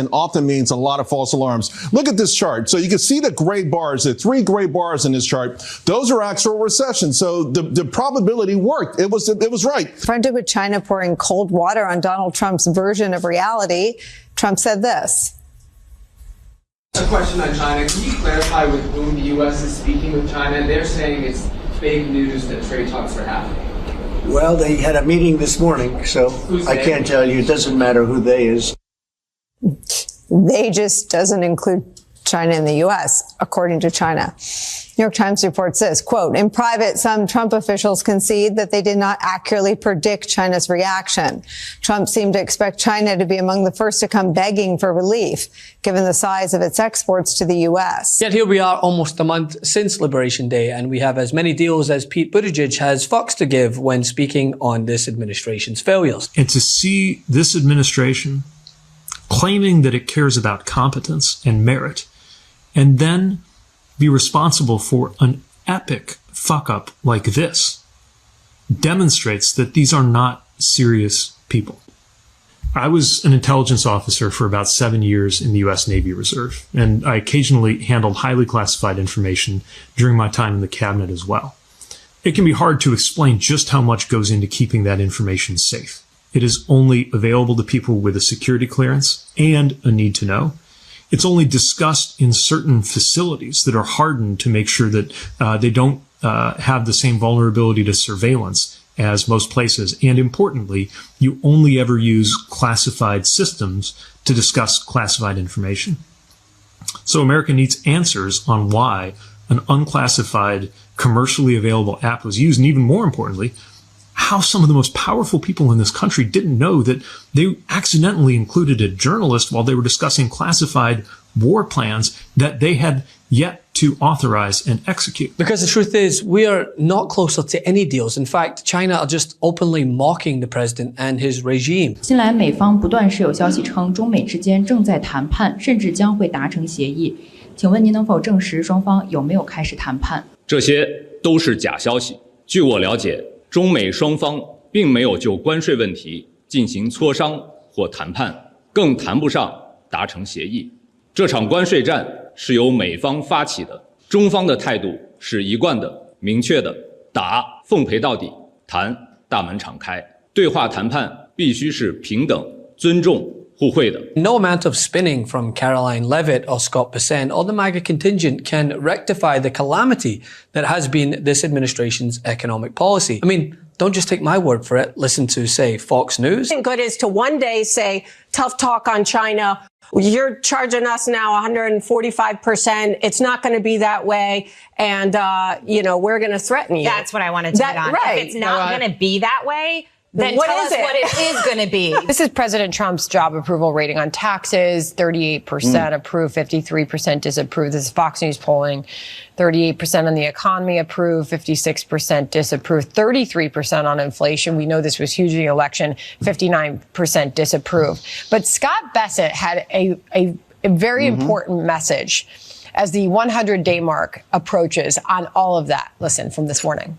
and often means a lot of false alarms. Look at this chart. So you can see the gray bars, the 3 gray bars in this chart. Those are actual recessions. So the probability worked. It was right. Confronted with China pouring cold water on Donald Trump's version of reality, Trump said this. A question on China. Can you clarify with whom the U.S. is speaking with China? They're saying it's fake news that trade talks are happening. Well, they had a meeting this morning, so I can't tell you. It doesn't matter who they is. They just doesn't include China and the U.S., according to China. New York Times reports this, quote, in private, some Trump officials concede that they did not accurately predict China's reaction. Trump seemed to expect China to be among the first to come begging for relief, given the size of its exports to the U.S. Yet here we are almost a month since Liberation Day, and we have as many deals as Pete Buttigieg has fucks to give when speaking on this administration's failures. And to see this administration claiming that it cares about competence and merit, and then be responsible for an epic fuck-up like this, demonstrates that these are not serious people. I was an intelligence officer for about 7 years in the U.S. Navy Reserve, and I occasionally handled highly classified information during my time in the cabinet as well. It can be hard to explain just how much goes into keeping that information safe. It is only available to people with a security clearance and a need to know. It's only discussed in certain facilities that are hardened to make sure that they don't have the same vulnerability to surveillance as most places. And importantly, you only ever use classified systems to discuss classified information. So America needs answers on why an unclassified, commercially available app was used, and even more importantly, how some of the most powerful people in this country didn't know that they accidentally included a journalist while they were discussing classified war plans that they had yet to authorize and execute. Because the truth is, we are not closer to any deals. In fact, China are just openly mocking the president and his regime. 近来美方不断是有消息称中美之间正在谈判，甚至将会达成协议。请问您能否证实双方有没有开始谈判？这些都是假消息。据我了解，中美双方并没有就关税问题进行磋商或谈判，更谈不上达成协议。这场关税战是由美方发起的，中方的态度是一贯的、明确的，打奉陪到底，谈大门敞开。对话谈判必须是平等、尊重、互惠的。No amount of spinning from Caroline Leavitt or Scott Bessent or the MAGA contingent can rectify the calamity that has been this administration's economic policy. I mean, don't just take my word for it. Listen to, say, Fox News. Good is to one day say, tough talk on China. You're charging us now 145%. It's not going to be that way. And, we're going to threaten you. That's what I wanted to hit on. Right. If it's not going to be that way, then tell us what it is going to be. This is President Trump's job approval rating on taxes. 38% approve, 53% disapprove. This is Fox News polling. 38% on the economy approve, 56% disapprove, 33% on inflation. We know this was huge in the election, 59% disapprove. But Scott Bessent had a very important message as the 100-day mark approaches on all of that. Listen from this morning.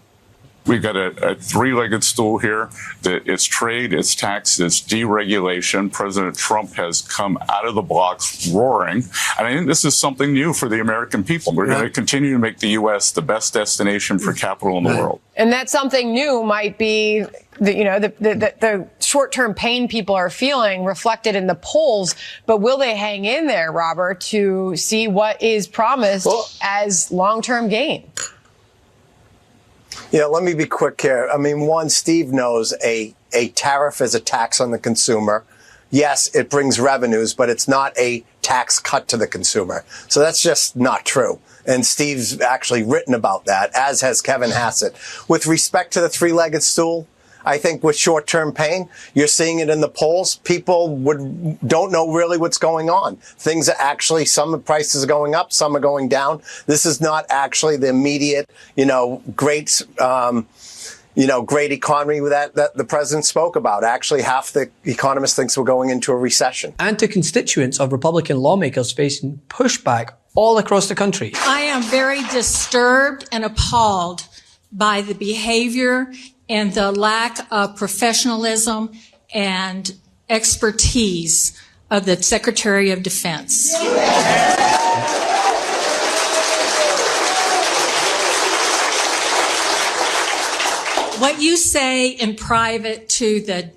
We've got a three-legged stool here. It's trade, it's tax, it's deregulation. President Trump has come out of the blocks roaring. And I think this is something new for the American people. We're going to continue to make the U.S. the best destination for capital in the world. And that something new might be the short-term pain people are feeling reflected in the polls. But will they hang in there, Robert, to see what is promised as long-term gain? Yeah, let me be quick here. I mean, one, Steve knows a tariff is a tax on the consumer. Yes, it brings revenues, but it's not a tax cut to the consumer. So that's just not true. And Steve's actually written about that, as has Kevin Hassett. With respect to the three-legged stool, I think with short-term pain, you're seeing it in the polls. People don't know really what's going on. Things are actually, some prices are going up, some are going down. This is not actually the immediate, great economy that the president spoke about. Actually, half the economists thinks we're going into a recession. And to constituents of Republican lawmakers facing pushback all across the country. I am very disturbed and appalled by the behavior and the lack of professionalism and expertise of the Secretary of Defense. What you say in private to the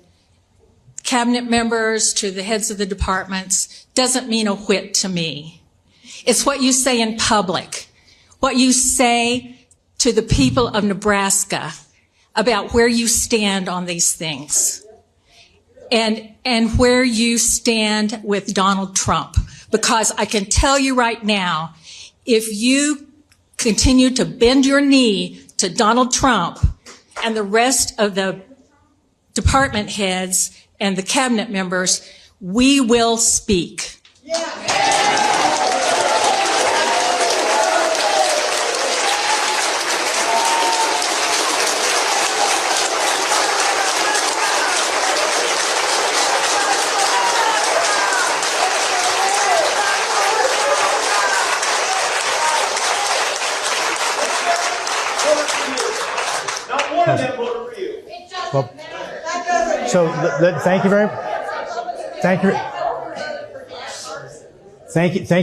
cabinet members, to the heads of the departments, doesn't mean a whit to me. It's what you say in public, what you say to the people of Nebraska about where you stand on these things and where you stand with Donald Trump. Because I can tell you right now, if you continue to bend your knee to Donald Trump and the rest of the department heads and the cabinet members, we will speak. Well, so thank you very thank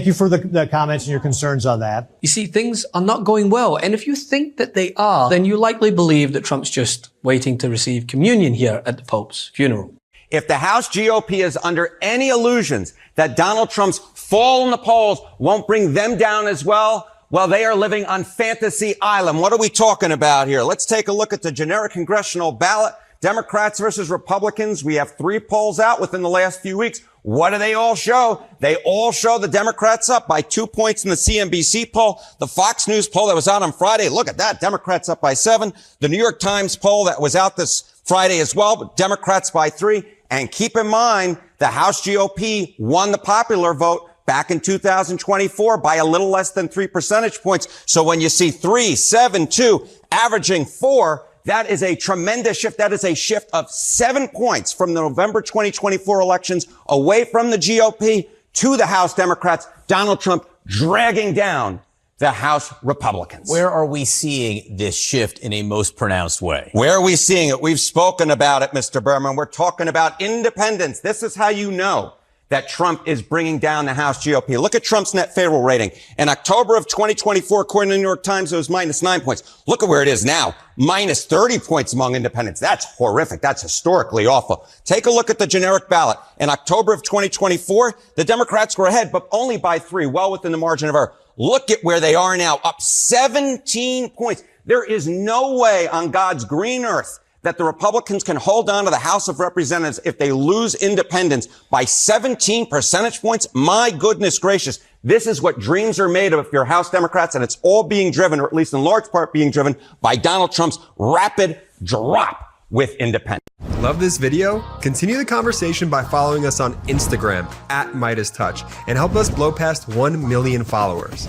you for the comments and your concerns on that. You see, things are not going well. And if you think that they are, then you likely believe that Trump's just waiting to receive communion here at the Pope's funeral. If the House GOP is under any illusions that Donald Trump's fall in the polls won't bring them down as well, they are living on Fantasy Island. What are we talking about here? Let's take a look at the generic congressional ballot. Democrats versus Republicans. We have 3 polls out within the last few weeks. What do they all show? They all show the Democrats up by 2 points in the CNBC poll. The Fox News poll that was out on Friday, look at that. Democrats up by 7. The New York Times poll that was out this Friday as well, but Democrats by 3. And keep in mind, the House GOP won the popular vote back in 2024 by a little less than 3 percentage points. So when you see 3, 7, 2, averaging 4, that is a tremendous shift. That is a shift of 7 points from the November 2024 elections away from the GOP to the House Democrats. Donald Trump dragging down the House Republicans. Where are we seeing this shift in a most pronounced way? Where are we seeing it? We've spoken about it, Mr. Berman. We're talking about independents. This is how you know that Trump is bringing down the House GOP. Look at Trump's net favorable rating. In October of 2024, according to the New York Times, it was minus 9 points. Look at where it is now. Minus 30 points among independents. That's horrific. That's historically awful. Take a look at the generic ballot. In October of 2024, the Democrats were ahead, but only by 3, well within the margin of error. Look at where they are now, up 17 points. There is no way on God's green earth that the Republicans can hold on to the House of Representatives if they lose independents by 17 percentage points. My goodness gracious. This is what dreams are made of if you're House Democrats, and it's all being driven, or at least in large part being driven, by Donald Trump's rapid drop with independents. Love this video? Continue the conversation by following us on Instagram @MeidasTouch and help us blow past 1 million followers.